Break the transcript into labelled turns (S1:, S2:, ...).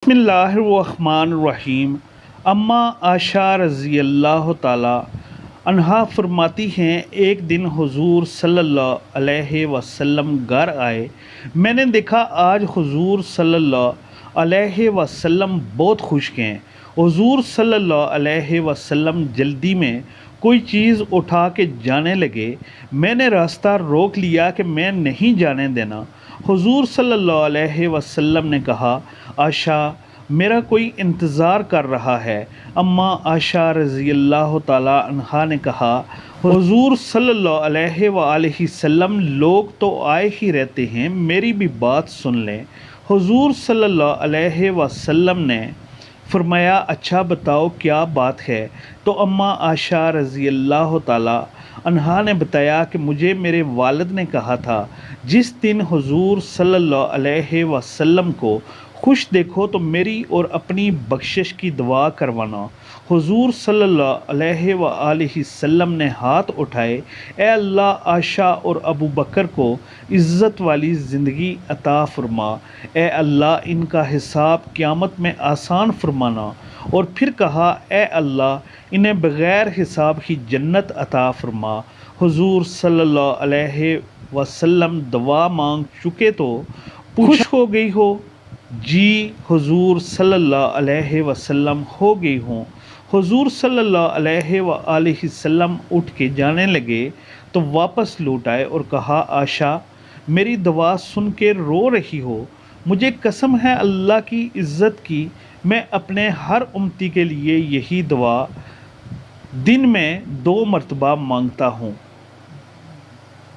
S1: बिस्मिल्लाहिर्रहमानिर्रहीम। अम्मा आशा रज़ी अल्लाह ताला अन्हा फरमाती हैं, एक दिन हुजूर सल्लल्लाहु अलैहि वसल्लम घर आए। मैंने देखा आज हुजूर सल्लल्लाहु अलैहि वसल्लम बहुत खुश हैं। हुजूर सल्लल्लाहु अलैहि वसल्लम जल्दी में कोई चीज़ उठा के जाने लगे। मैंने रास्ता रोक लिया कि मैं नहीं जाने देना। हुजूर सल्लल्लाहु अलैहि वसल्लम ने कहा, आशा मेरा कोई इंतज़ार कर रहा है। अम्मा आशा रज़ी अल्लाह ताला अन्हा ने कहा, हुजूर सल्लल्लाहु अलैहि वसल्लम लोग तो आए ही रहते हैं, मेरी भी बात सुन लें। हुजूर सल्लल्लाहु अलैहि वसल्लम ने फरमाया, अच्छा बताओ क्या बात है। तो अम्मा आशा रज़ी अल्लाह ताला अन्हा ने बताया कि मुझे मेरे वालिद ने कहा था, जिस दिन हुजूर सल्लल्लाहु अलैहि वसल्लम को खुश देखो तो मेरी और अपनी बख्शिश की दुआ करवाना। हुजूर सल्लल्लाहु अलैहि वसल्लम ने हाथ उठाए, ए अल्लाह आशा और अबू बकर को इज़्ज़त वाली ज़िंदगी अता फरमा। ए अल्लाह इनका हिसाब क़यामत में आसान फरमाना। और फिर कहा, ए अल्लाह इन्हें बग़ैर हिसाब की जन्नत अता फरमा। हुजूर सल्लल्लाहु अलैहि वसल्लम दुआ मांग चुके तो खुश हो गई हो? जी हुजूर सल्लल्लाहु अलैहि वसल्लम हो गई हूँ। हुजूर सल्लल्लाहु अलैहि वसल्लम उठ के जाने लगे तो वापस लौट आए और कहा, आशा मेरी दुआ सुन के रो रही हो? मुझे कसम है अल्लाह की इज़्ज़त की, मैं अपने हर उम्मती के लिए यही दुआ दिन में 2 मरतबा मांगता हूँ।